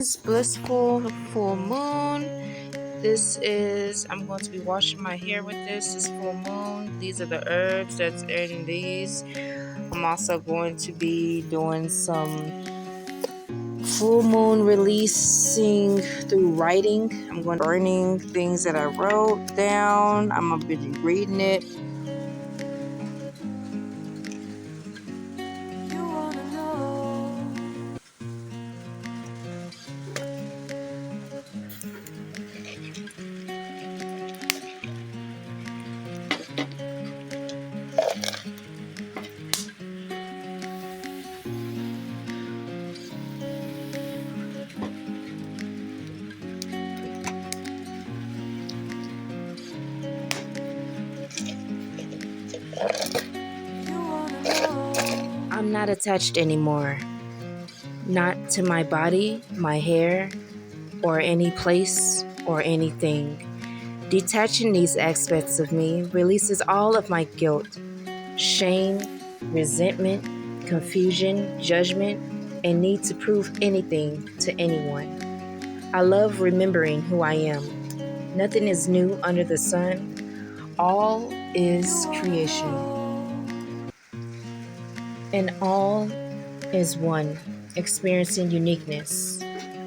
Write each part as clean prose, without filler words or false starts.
This blissful full moon. I'm going to be washing my hair with this full moon. These are the herbs that's in these. I'm also going to be doing some full moon releasing through writing. I'm going to be burning things that I wrote down. I'm going to be reading it. I'm not attached anymore. Not to my body, my hair, or any place or anything. Detaching these aspects of me releases all of my guilt, shame, resentment, confusion, judgment, and need to prove anything to anyone. I love remembering who I am. Nothing is new under the sun. All is creation. And all is one, experiencing uniqueness.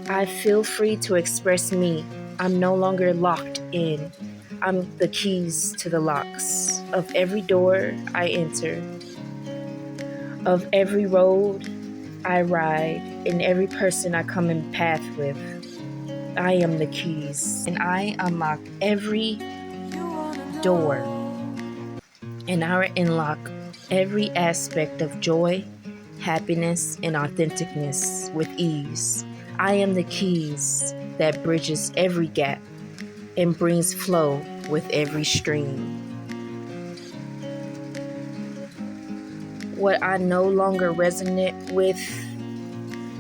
I feel free to express me. I'm no longer locked in. I'm the keys to the locks of every door I enter, of every road I ride, and every person I come in path with. I am the keys, and I unlock every door, and I unlock every aspect of joy, happiness, and authenticness with ease. I am the keys that bridges every gap and brings flow with every stream. What I no longer resonate with,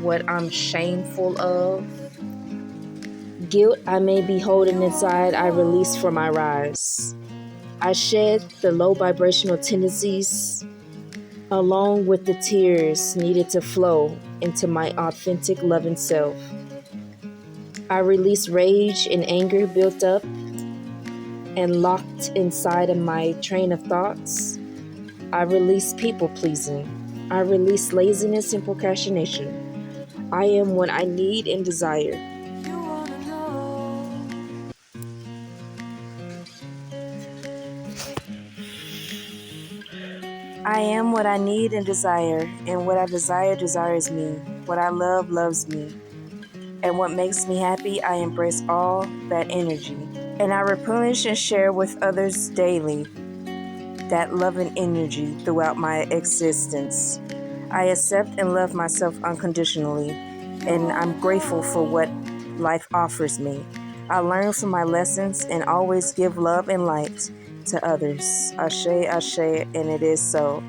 what I'm shameful of, guilt I may be holding inside, I release from my rise. I shed the low vibrational tendencies along with the tears needed to flow into my authentic loving self. I release rage and anger built up and locked inside of my train of thoughts. I release people pleasing. I release laziness and procrastination. I am what I need and desire. I am what I need and desire, and what I desire desires me. What I love loves me, and what makes me happy, I embrace all that energy. And I replenish and share with others daily that loving energy throughout my existence. I accept and love myself unconditionally, and I'm grateful for what life offers me. I learn from my lessons and always give love and light to others. Ashe, ashe, and it is so.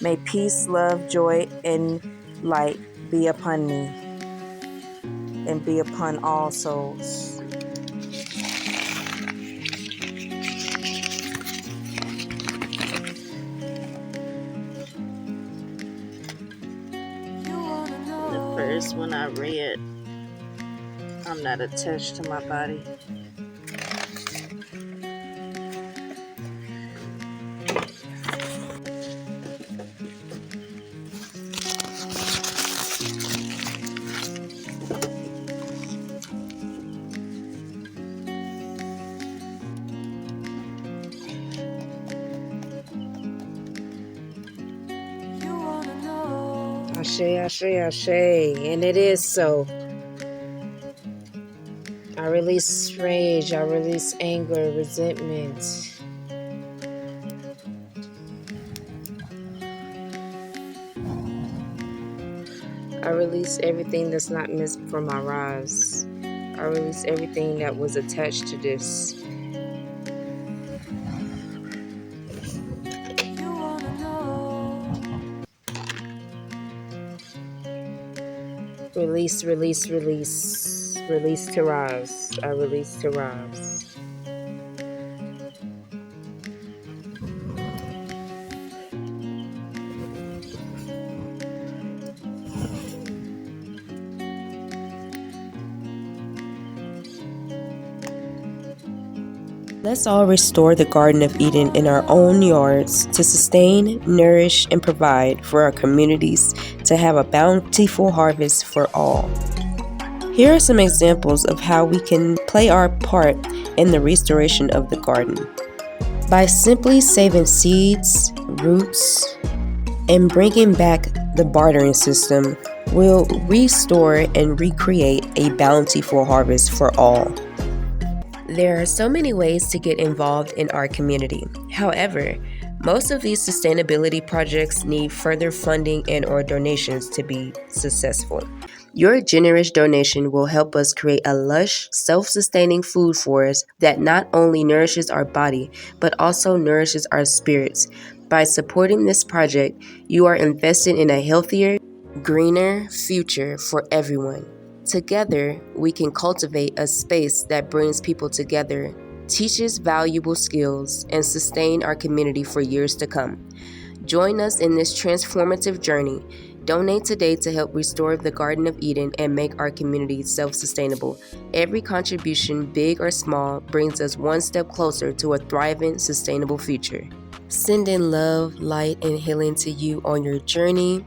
May peace, love, joy, and light be upon me and be upon all souls. The first one I read, I'm not attached to my body. Ashe, ashe, ashe, and it is so. I release rage, I release anger, resentment. I release everything that's not meant for my rise. I release everything that was attached to this. Release, release, release. Release to rise. I release to rise. Let's all restore the Garden of Eden in our own yards to sustain, nourish, and provide for our communities to have a bountiful harvest for all. Here are some examples of how we can play our part in the restoration of the garden. By simply saving seeds, roots, and bringing back the bartering system, we'll restore and recreate a bountiful harvest for all. There are so many ways to get involved in our community. However, most of these sustainability projects need further funding and/or donations to be successful. Your generous donation will help us create a lush, self-sustaining food forest that not only nourishes our body, but also nourishes our spirits. By supporting this project, you are investing in a healthier, greener future for everyone. Together, we can cultivate a space that brings people together, teaches valuable skills, and sustain our community for years to come. Join us in this transformative journey. Donate today to help restore the Garden of Eden and make our community self-sustainable. Every contribution, big or small, brings us one step closer to a thriving, sustainable future. Sending love, light, and healing to you on your journey.